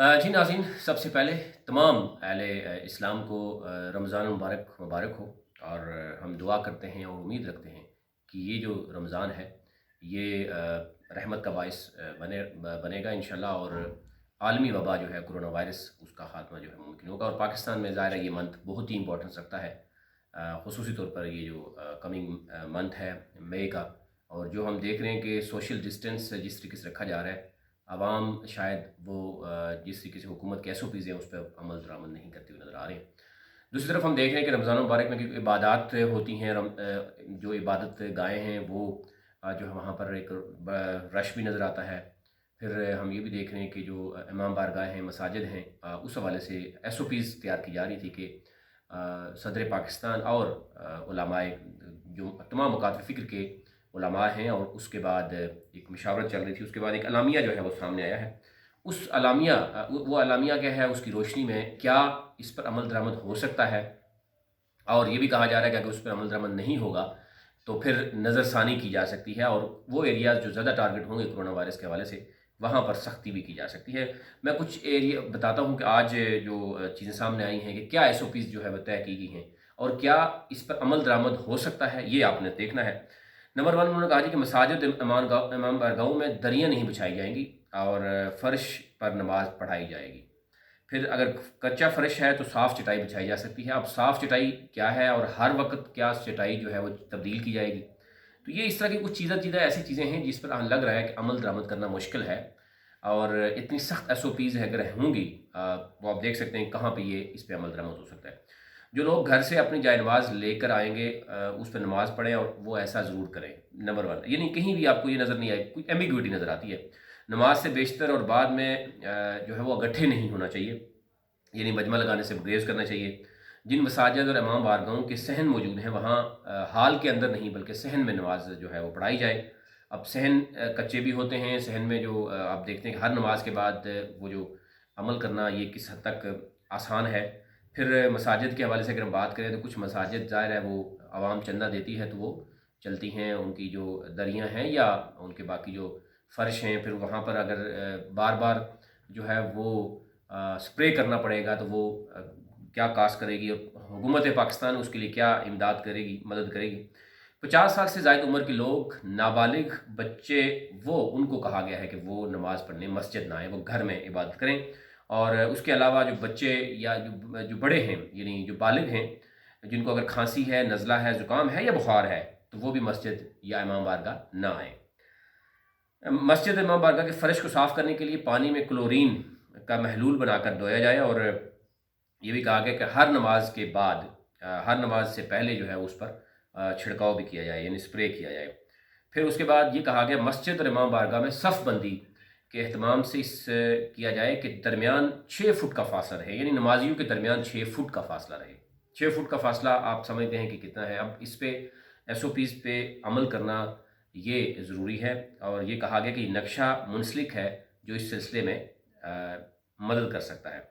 जी नाज़रीन, सबसे पहले तमाम अहले इस्लाम को रमज़ान मुबारक मुबारक हो। और हम दुआ करते हैं और उम्मीद रखते हैं कि ये जो रमज़ान है ये रहमत का बाइस बनेगा इंशाल्लाह। और आलमी वबा जो है कोरोना वायरस उसका ख़ात्मा जो है मुमकिन होगा। और पाकिस्तान में ज़ाहिर है ये मंथ बहुत ही इंपॉर्टेंस रखता है, ख़ुसूसी तौर पर ये जो कमिंग मंथ है मई का। और जो हम देख रहे हैं कि सोशल डिस्टेंस जिस तरीके से रखा जा रहा है, आवाम शायद वो जिस तरीके से हुकूमत के SOPs हैं उस पर अमल दरामद नहीं करते हुए नज़र आ रहे हैं। दूसरी तरफ हम देख रहे हैं कि रमज़ान मुबारक में क्योंकि इबादत होती हैं, जो इबादत गाहें हैं वो जो है वहाँ पर एक रश भी नज़र आता है। फिर हम ये भी देख रहे हैं कि जो इमाम बारगाह हैं, मसाजिद हैं, उस हवाले से SOPs तैयार की जा रही थी कि सदर पाकिस्तान और उलमाए जो तमाम मकातब फ़िक्र के उलमा हैं, और उसके बाद एक मशावरत चल रही थी, उसके बाद एक अलामिया जो है वो सामने आया है। उस अलामिया वो अलामिया क्या है, उसकी रोशनी में क्या इस पर अमल दरामद हो सकता है। और ये भी कहा जा रहा है कि अगर उस पर अमल दरामद नहीं होगा तो फिर नज़रसानी की जा सकती है, और वो एरियाज़ जो ज़्यादा टारगेट होंगे कोरोना वायरस के हवाले से वहाँ पर सख्ती भी की जा सकती है। मैं कुछ एरिया बताता हूँ कि आज जो चीज़ें सामने आई हैं कि क्या SOPs जो है वो तय की गई हैं और क्या इस पर अमल दरामद हो सकता है, ये आपने देखना है। नंबर 1, उन्होंने कहा जी कि मसाजिद इमाम बारगाहों में दरियाँ नहीं बिछाई जाएंगी और फ़र्श पर नमाज पढ़ाई जाएगी। फिर अगर कच्चा फ़र्श है तो साफ़ चटाई बिछाई जा सकती है। अब साफ़ चटाई क्या है और हर वक्त क्या चटाई जो है वो तब्दील की जाएगी। तो ये इस तरह की कुछ चीज़ें ऐसी चीज़ें हैं जिस पर लग रहा है कि अमल दरामद करना मुश्किल है। और इतनी सख्त SOPs अगर होंगी तो आप देख सकते हैं कहाँ पे ये इस पे अमल दरामद हो सकता है। जो लोग घर से अपनी जाए नमाज़ लेकर आएंगे उस पर नमाज़ पढ़ें, और वो ऐसा ज़रूर करें। नंबर 1, यानी कहीं भी आपको ये नज़र नहीं आए, कोई एम्बिग्विटी नज़र आती है। नमाज से बेशतर और बाद में जो है वो इकट्ठे नहीं होना चाहिए, यानी मजमा लगाने से गुरेज़ करना चाहिए। जिन मसाजिद और इमाम बारगाहों के सहन मौजूद हैं वहाँ हाल के अंदर नहीं बल्कि सहन में नमाज जो है वो पढ़ाई जाए। अब सहन कच्चे भी होते हैं, सहन में जो आप देखते हैं कि हर नमाज के बाद वो जो अमल करना ये किस हद तक आसान है। फिर मसाजिद के हवाले से अगर हम बात करें तो कुछ मसाजिद ज़ाहिर है वो आवाम चंदा देती है तो वो चलती हैं, उनकी जो दरियाँ हैं या उनके बाकी जो फ़र्श हैं, फिर वहाँ पर अगर बार बार जो है वो स्प्रे करना पड़ेगा तो वो क्या कास्ट करेगी, और हुकूमत पाकिस्तान उसके लिए क्या इमदाद करेगी, मदद करेगी। 50 साल से ज़ायद उम्र के लोग, नाबालिग बच्चे, वो उनको कहा गया है कि वो नमाज़ पढ़ने मस्जिद ना आएँ, वो घर में इबादत करें। और उसके अलावा जो बच्चे या जो बड़े हैं, यानी जो बालिग हैं, जिनको अगर खांसी है, नज़ला है, ज़ुकाम है या बुखार है, तो वो भी मस्जिद या इमाम बारगाह ना आएँ। मस्जिद इमाम बारगाह के फ़र्श को साफ़ करने के लिए पानी में क्लोरीन का महलूल बनाकर धोया जाए, और ये भी कहा गया कि हर नमाज के बाद हर नमाज से पहले जो है उस पर छिड़काव भी किया जाए, यानी स्प्रे किया जाए। फिर उसके बाद ये कहा गया मस्जिद और इमाम बारगाह में सफ़ बंदी के अहतमाम से किया जाए कि दरमियान 6 फुट का फासला रहे, यानी नमाजियों के दरमियान 6 फुट का फासला रहे। 6 फुट का फासला आप समझते हैं कि कितना है। अब इस पे SOPs पे अमल करना ये ज़रूरी है, और ये कहा गया कि नक्शा मुंसलिक है जो इस सिलसिले में मदद कर सकता है।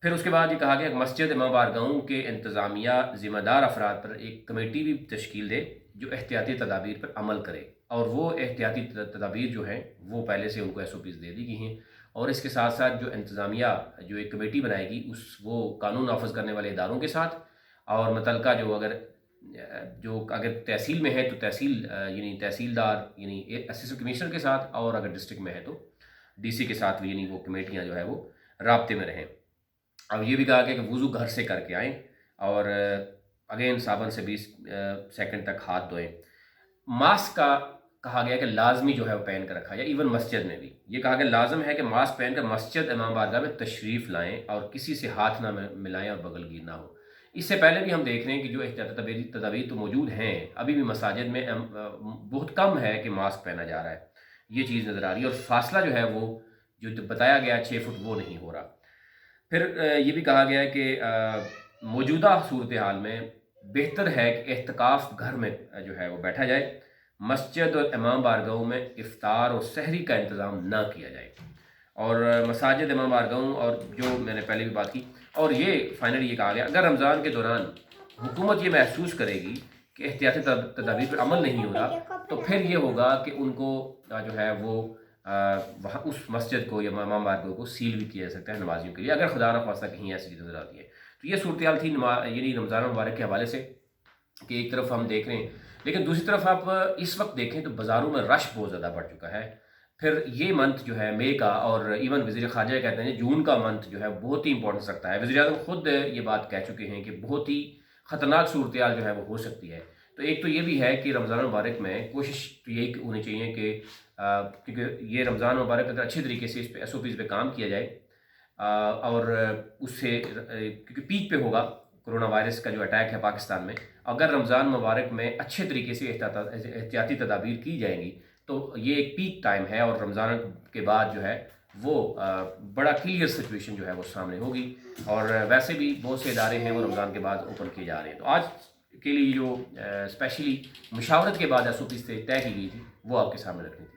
फिर उसके बाद ये कहा गया कि मस्जिद इमाम बारगाहों के इंतज़ामिया ज़िम्मेदार अफराद पर एक कमेटी भी तश्कील दे जो एहतियाती तदाबीर पर अमल करे, और वो एहतियाती तदाबीर जो हैं वो पहले से उनको SOPs दे दी गई हैं। और इसके साथ साथ जो इंतज़ामिया जो एक कमेटी बनाएगी उस वो कानून नाफज करने वाले इदारों के साथ, और मुतलका जो अगर तहसील में है तो तहसील यानी तहसीलदार यानी असिस्टेंट कमिश्नर के साथ, और अगर डिस्ट्रिक्ट में है तो DC के साथ भी, यानी वो कमेटियाँ जो है वो राब्ते में रहें। अब ये भी कहा गया कि वज़ू घर से करके आएँ, और अगेन साबुन से 20 सेकंड तक हाथ धोएं। मास्क का कहा गया कि लाजमी जो है वो पहन कर रखा जाए। इवन मस्जिद में भी ये कहा गया लाजम है कि मास्क पहन कर मस्जिद इमाम बारगाह में तशरीफ़ लाएं और किसी से हाथ ना मिलाएं और बगलगीर ना हो। इससे पहले भी हम देख रहे हैं कि जो एहतियाती तदाबीर तो मौजूद हैं, अभी भी मसाजिद में बहुत कम है कि मास्क पहना जा रहा है, ये चीज़ नज़र आ रही है। और फासला जो है वो जो बताया गया 6 फुट वो नहीं हो रहा। फिर ये भी कहा गया है कि मौजूदा सूरत हाल में बेहतर है कि एहतिकाफ़ घर में जो है वो बैठा जाए, मस्जिद और इमाम बारगाहों में इफ्तार और सहरी का इंतज़ाम ना किया जाए। और मसाजिद इमाम बारगाहों और जो मैंने पहले भी बात की, और ये फाइनली ये कहा गया अगर रमज़ान के दौरान हुकूमत ये महसूस करेगी कि एहतियाती तदाबीर पर अमल नहीं हो रहा, तो फिर ये होगा कि उनको जो है वो वहाँ उस मस्जिद को या इमाम बारगाह को सील भी किया जा सकता है नमाजियों के लिए, अगर खुदा न खास्ता कहीं ऐसी चीज़ नज़र आती है। तो ये सूरत हाल थी यानी रमज़ान मुबारक के हवाले से, कि एक तरफ हम देख रहे हैं, लेकिन दूसरी तरफ आप इस वक्त देखें तो बाज़ारों में रश बहुत ज़्यादा बढ़ चुका है। फिर ये मंथ जो है मई का, और इवन वज़ीर ख़ारजा कहते हैं जून का मंथ जो है बहुत ही इंपॉर्टेंस रखता है। वज़ीर आज़म खुद ये बात कह चुके हैं कि बहुत ही ख़तरनाक सूरत हाल जो है वो हो सकती है। तो एक तो ये भी है कि रमज़ान मुबारक में कोशिश तो यही होनी चाहिए कि क्योंकि ये रमज़ान मुबारक अगर अच्छे तरीके से इस पे SOPs पे काम किया जाए, और उससे क्योंकि पीक पे होगा कोरोना वायरस का जो अटैक है पाकिस्तान में, अगर रमज़ान मुबारक में अच्छे तरीके से एहतियाती तदाबीर की जाएंगी तो ये एक पीक टाइम है, और रमज़ान के बाद जो है वो बड़ा क्लियर सिचुएशन जो है वो सामने होगी। और वैसे भी बहुत से इदारे हैं वो रमज़ान के बाद ओपन किए जा रहे हैं। तो आज के लिए जो स्पेशली मुशावरत के बाद SOPs तय की गई थी वो आपके सामने रखनी थी।